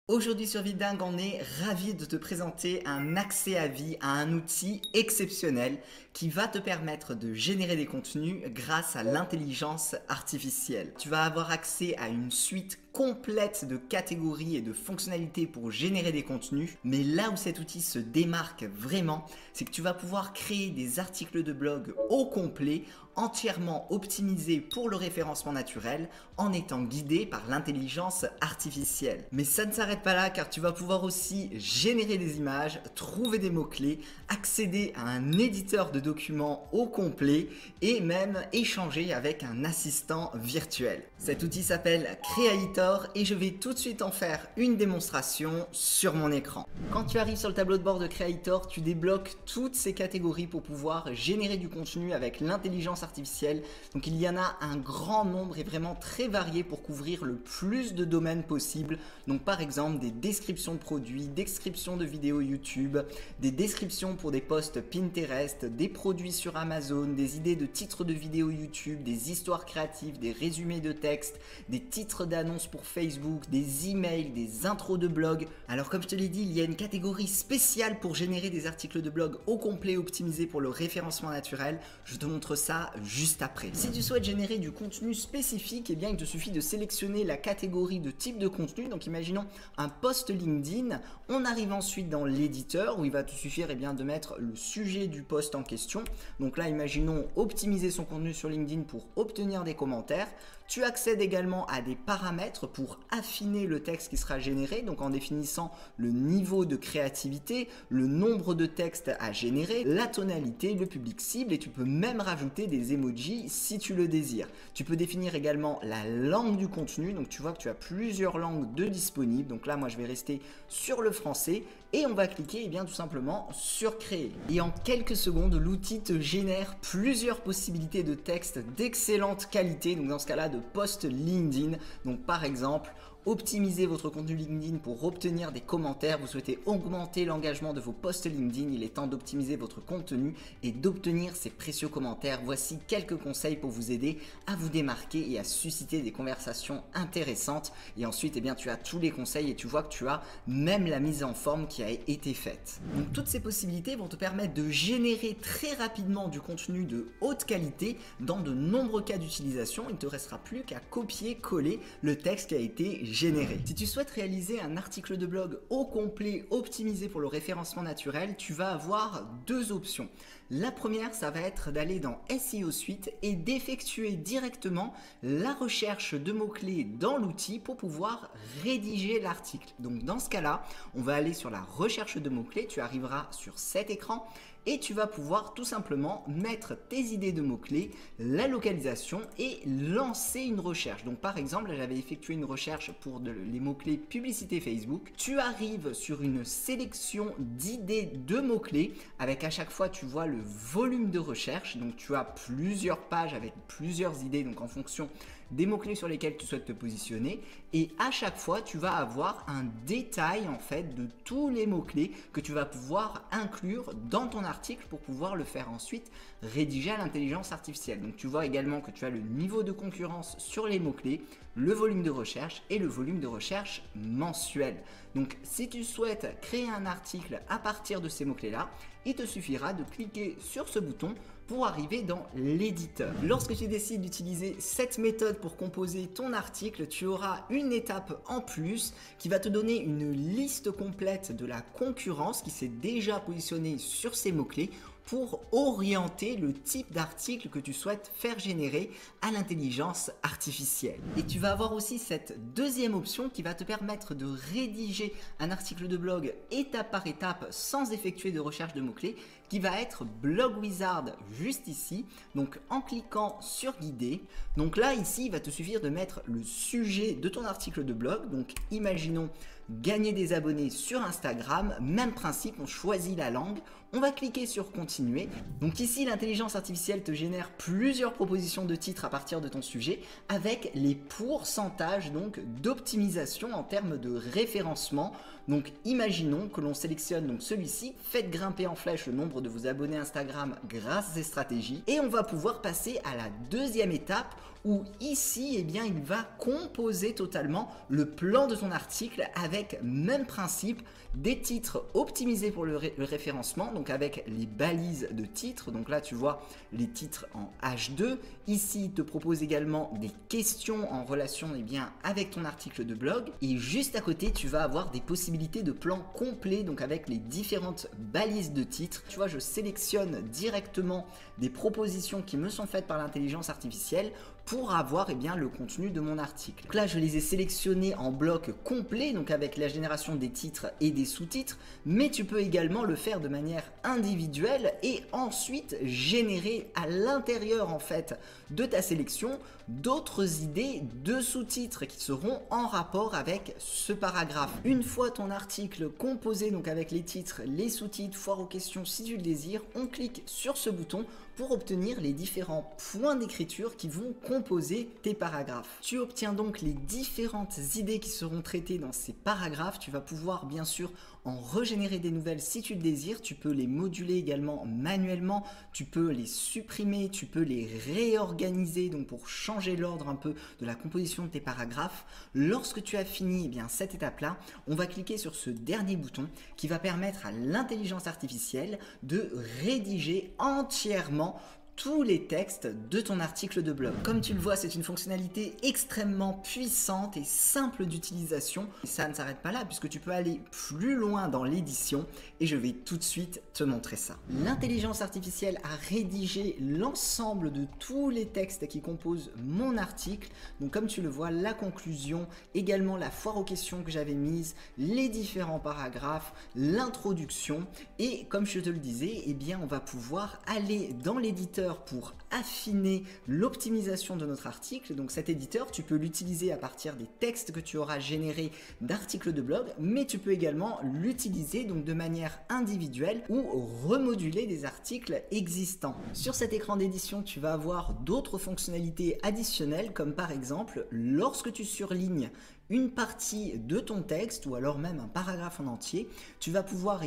Aujourd'hui sur Vidingue, on est ravi de te présenter un accès à vie à un outil exceptionnel qui va te permettre de générer des contenus grâce à l'intelligence artificielle. Tu vas avoir accès à une suite complète de catégories et de fonctionnalités pour générer des contenus, mais là où cet outil se démarque vraiment, c'est que tu vas pouvoir créer des articles de blog au complet, entièrement optimisés pour le référencement naturel, en étant guidé par l'intelligence artificielle. Mais ça ne s'arrête pas là, car tu vas pouvoir aussi générer des images, trouver des mots-clés, accéder à un éditeur de documents au complet et même échanger avec un assistant virtuel. Cet outil s'appelle Creator et je vais tout de suite en faire une démonstration sur mon écran. Quand tu arrives sur le tableau de bord de Creator, tu débloques toutes ces catégories pour pouvoir générer du contenu avec l'intelligence artificielle. Donc il y en a un grand nombre et vraiment très varié pour couvrir le plus de domaines possible. Donc par exemple des descriptions de produits, descriptions de vidéos YouTube, des descriptions pour des posts Pinterest, des produits sur Amazon, des idées de titres de vidéos YouTube, des histoires créatives, des résumés de texte, des titres d'annonces pour Facebook, des emails, des intros de blog. Alors comme je te l'ai dit, il y a une catégorie spéciale pour générer des articles de blog au complet optimisés pour le référencement naturel. Je te montre ça juste après. Si tu souhaites générer du contenu spécifique, eh bien il te suffit de sélectionner la catégorie de type de contenu. Donc imaginons un post LinkedIn. On arrive ensuite dans l'éditeur où il va te suffire de mettre le sujet du post en question. Donc là, imaginons optimiser son contenu sur LinkedIn pour obtenir des commentaires. Tu accèdes également à des paramètres pour affiner le texte qui sera généré, donc en définissant le niveau de créativité, le nombre de textes à générer, la tonalité, le public cible, et tu peux même rajouter des emojis si tu le désires. Tu peux définir également la langue du contenu, donc tu vois que tu as plusieurs langues de disponibles. Donc là, moi je vais rester sur le français et on va cliquer tout simplement sur créer. Et en quelques secondes, l'outil te génère plusieurs possibilités de texte d'excellente qualité, donc dans ce cas-là de post LinkedIn. Donc par exemple, optimisez votre contenu LinkedIn pour obtenir des commentaires. Vous souhaitez augmenter l'engagement de vos posts LinkedIn. Il est temps d'optimiser votre contenu et d'obtenir ces précieux commentaires. Voici quelques conseils pour vous aider à vous démarquer et à susciter des conversations intéressantes. Et ensuite, tu as tous les conseils et tu vois que tu as même la mise en forme qui a été faite. Donc toutes ces possibilités vont te permettre de générer très rapidement du contenu de haute qualité dans de nombreux cas d'utilisation. Il ne te restera plus qu'à copier-coller le texte qui a été généré. Si tu souhaites réaliser un article de blog au complet optimisé pour le référencement naturel, tu vas avoir deux options. La première, ça va être d'aller dans SEO Suite et d'effectuer directement la recherche de mots-clés dans l'outil pour pouvoir rédiger l'article. Donc dans ce cas-là, on va aller sur la recherche de mots-clés, tu arriveras sur cet écran et tu vas pouvoir tout simplement mettre tes idées de mots-clés, la localisation et lancer une recherche. Donc par exemple, j'avais effectué une recherche pour les mots-clés publicité Facebook. Tu arrives sur une sélection d'idées de mots-clés avec à chaque fois, tu vois le volume de recherche. Donc tu as plusieurs pages avec plusieurs idées, donc en fonction des mots-clés sur lesquels tu souhaites te positionner, et à chaque fois tu vas avoir un détail en fait de tous les mots-clés que tu vas pouvoir inclure dans ton article pour pouvoir le faire ensuite rédiger à l'intelligence artificielle. Donc tu vois également que tu as le niveau de concurrence sur les mots-clés, le volume de recherche et le volume de recherche mensuel. Donc si tu souhaites créer un article à partir de ces mots-clés là, il te suffira de cliquer sur ce bouton pour arriver dans l'éditeur. Lorsque tu décides d'utiliser cette méthode pour composer ton article, tu auras une étape en plus qui va te donner une liste complète de la concurrence qui s'est déjà positionnée sur ces mots-clés pour orienter le type d'article que tu souhaites faire générer à l'intelligence artificielle. Et tu vas avoir aussi cette deuxième option qui va te permettre de rédiger un article de blog étape par étape sans effectuer de recherche de mots-clés, qui va être Blog Wizard juste ici. Donc en cliquant sur guider, donc là ici il va te suffire de mettre le sujet de ton article de blog. Donc imaginons gagner des abonnés sur Instagram, même principe, on choisit la langue, on va cliquer sur continuer. Donc ici l'intelligence artificielle te génère plusieurs propositions de titres à partir de ton sujet avec les pourcentages donc d'optimisation en termes de référencement. Donc imaginons que l'on sélectionne donc celui-ci, faites grimper en flèche le nombre de vos abonnés Instagram grâce à ces stratégies, et on va pouvoir passer à la deuxième étape où ici, eh bien, il va composer totalement le plan de ton article avec même principe, des titres optimisés pour le référencement, donc avec les balises de titres. Donc là, tu vois les titres en H2. Ici, il te propose également des questions en relation bien, avec ton article de blog. Et juste à côté, tu vas avoir des possibilités de plans complets, donc avec les différentes balises de titres. Tu vois, je sélectionne directement des propositions qui me sont faites par l'intelligence artificielle pour avoir bien, le contenu de mon article. Donc là, je les ai sélectionnés en bloc complet, donc avec la génération des titres et des sous-titres, mais tu peux également le faire de manière individuelle et ensuite générer à l'intérieur en fait de ta sélection d'autres idées de sous-titres qui seront en rapport avec ce paragraphe. Une fois ton article composé, donc avec les titres, les sous-titres, foire aux questions si tu le désires, on clique sur ce bouton pour obtenir les différents points d'écriture qui vont composer tes paragraphes. Tu obtiens donc les différentes idées qui seront traitées dans ces paragraphes. Tu vas pouvoir bien sûr en régénérer des nouvelles si tu le désires. Tu peux les moduler également manuellement, tu peux les supprimer, tu peux les réorganiser donc pour changer l'ordre un peu de la composition de tes paragraphes. Lorsque tu as fini bien, cette étape-là, on va cliquer sur ce dernier bouton qui va permettre à l'intelligence artificielle de rédiger entièrement tous les textes de ton article de blog. Comme tu le vois, c'est une fonctionnalité extrêmement puissante et simple d'utilisation. Et ça ne s'arrête pas là puisque tu peux aller plus loin dans l'édition et je vais tout de suite te montrer ça. L'intelligence artificielle a rédigé l'ensemble de tous les textes qui composent mon article. Donc comme tu le vois, la conclusion, également la foire aux questions que j'avais mise, les différents paragraphes, l'introduction et comme je te le disais, eh bien on va pouvoir aller dans l'éditeur pour affiner l'optimisation de notre article. Donc cet éditeur, tu peux l'utiliser à partir des textes que tu auras générés d'articles de blog, mais tu peux également l'utiliser donc de manière individuelle ou remoduler des articles existants. Sur cet écran d'édition, tu vas avoir d'autres fonctionnalités additionnelles comme par exemple lorsque tu surlignes une partie de ton texte ou alors même un paragraphe en entier, tu vas pouvoir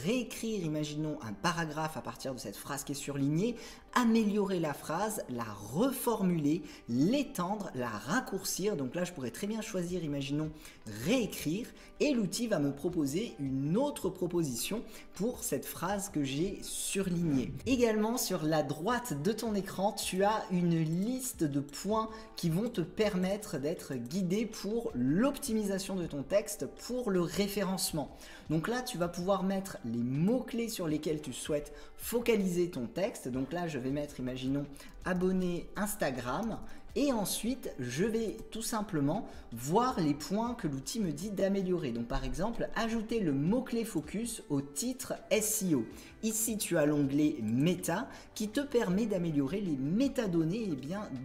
réécrire, imaginons un paragraphe à partir de cette phrase qui est surlignée, améliorer la phrase, la reformuler, l'étendre, la raccourcir. Donc là, je pourrais très bien choisir, imaginons, réécrire et l'outil va me proposer une autre proposition pour cette phrase que j'ai surlignée. Également, sur la droite de ton écran, tu as une liste de points qui vont te permettre d'être guidé pour l'optimisation de ton texte, pour le référencement. Donc là, tu vas pouvoir mettre les mots-clés sur lesquels tu souhaites focaliser ton texte. Donc là, je vais mettre, imaginons, abonné Instagram. Et ensuite, je vais tout simplement voir les points que l'outil me dit d'améliorer. Donc par exemple, ajouter le mot-clé focus au titre SEO. Ici, tu as l'onglet méta qui te permet d'améliorer les métadonnées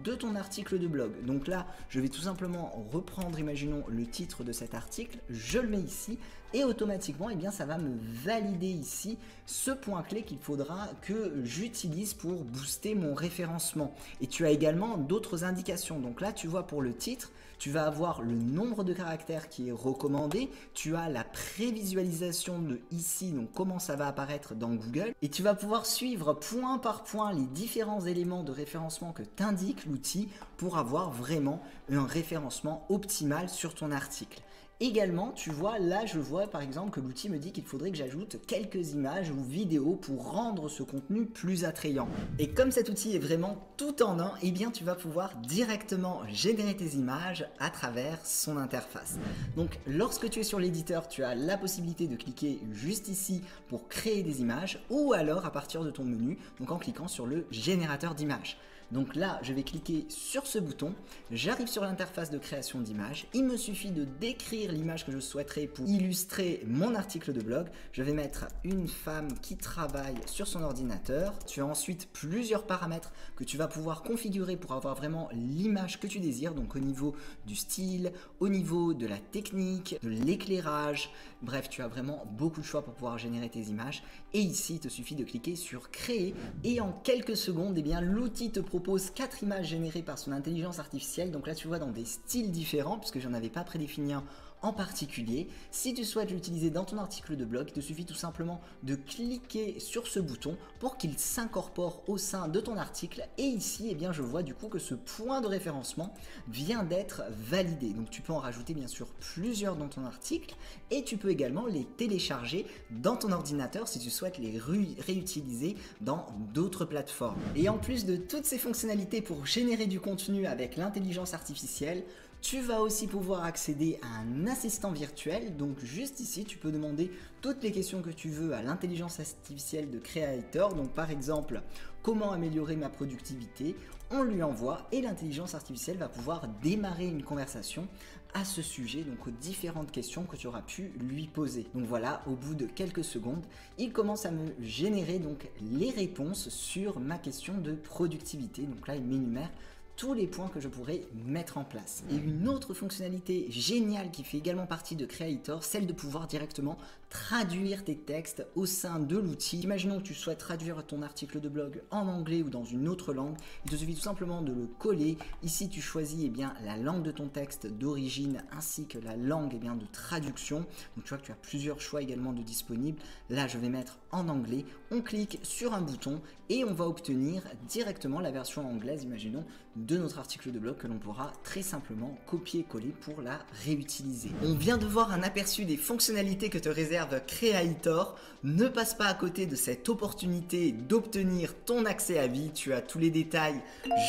de ton article de blog. Donc là, je vais tout simplement reprendre, imaginons, le titre de cet article, je le mets ici et automatiquement, ça va me valider ici ce point clé qu'il faudra que j'utilise pour booster mon référencement. Et tu as également d'autres indications. Donc là, tu vois pour le titre, tu vas avoir le nombre de caractères qui est recommandé, tu as la prévisualisation de ici, donc comment ça va apparaître dans Google, et tu vas pouvoir suivre point par point les différents éléments de référencement que t'indique l'outil pour avoir vraiment un référencement optimal sur ton article. Également, tu vois, là je vois par exemple que l'outil me dit qu'il faudrait que j'ajoute quelques images ou vidéos pour rendre ce contenu plus attrayant. Et comme cet outil est vraiment tout en un, tu vas pouvoir directement générer tes images à travers son interface. Donc lorsque tu es sur l'éditeur, tu as la possibilité de cliquer juste ici pour créer des images ou alors à partir de ton menu, donc en cliquant sur le générateur d'images. Donc là, je vais cliquer sur ce bouton, j'arrive sur l'interface de création d'images, il me suffit de décrire l'image que je souhaiterais pour illustrer mon article de blog. Je vais mettre une femme qui travaille sur son ordinateur. Tu as ensuite plusieurs paramètres que tu vas pouvoir configurer pour avoir vraiment l'image que tu désires, donc au niveau du style, au niveau de la technique, de l'éclairage. Bref, tu as vraiment beaucoup de choix pour pouvoir générer tes images. Et ici, il te suffit de cliquer sur créer et en quelques secondes, l'outil te propose 4 images générées par son intelligence artificielle. Donc là, tu vois dans des styles différents puisque j'en avais pas prédéfini un En particulier, si tu souhaites l'utiliser dans ton article de blog, il te suffit tout simplement de cliquer sur ce bouton pour qu'il s'incorpore au sein de ton article. Et ici, eh bien, je vois du coup que ce point de référencement vient d'être validé. Donc tu peux en rajouter bien sûr plusieurs dans ton article et tu peux également les télécharger dans ton ordinateur si tu souhaites les réutiliser dans d'autres plateformes. Et en plus de toutes ces fonctionnalités pour générer du contenu avec l'intelligence artificielle, tu vas aussi pouvoir accéder à un assistant virtuel. Donc juste ici, tu peux demander toutes les questions que tu veux à l'intelligence artificielle de Creator. Donc par exemple, comment améliorer ma productivité? On lui envoie et l'intelligence artificielle va pouvoir démarrer une conversation à ce sujet, donc aux différentes questions que tu auras pu lui poser. Donc voilà, au bout de quelques secondes, il commence à me générer donc les réponses sur ma question de productivité. Donc là, il m'énumère tous les points que je pourrais mettre en place. Et une autre fonctionnalité géniale qui fait également partie de Creator, celle de pouvoir directement traduire tes textes au sein de l'outil. Imaginons que tu souhaites traduire ton article de blog en anglais ou dans une autre langue. Il te suffit tout simplement de le coller. Ici, tu choisis eh bien, la langue de ton texte d'origine ainsi que la langue eh bien, de traduction. Donc tu vois que tu as plusieurs choix également de disponibles. Là, je vais mettre en anglais. On clique sur un bouton et on va obtenir directement la version anglaise, imaginons, de notre article de blog que l'on pourra très simplement copier-coller pour la réutiliser. On vient de voir un aperçu des fonctionnalités que te réserve Creator. Ne passe pas à côté de cette opportunité d'obtenir ton accès à vie. Tu as tous les détails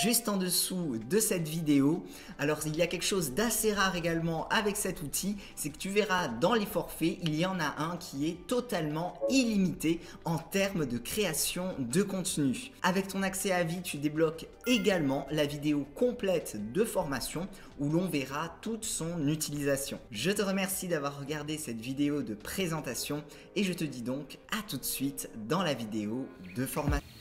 juste en dessous de cette vidéo. Alors il y a quelque chose d'assez rare également avec cet outil, c'est que tu verras dans les forfaits, il y en a un qui est totalement illimité en termes de création de contenu. Avec ton accès à vie, tu débloques également la vidéo complète de formation où l'on verra toute son utilisation. Je te remercie d'avoir regardé cette vidéo de présentation et je te dis donc à tout de suite dans la vidéo de formation.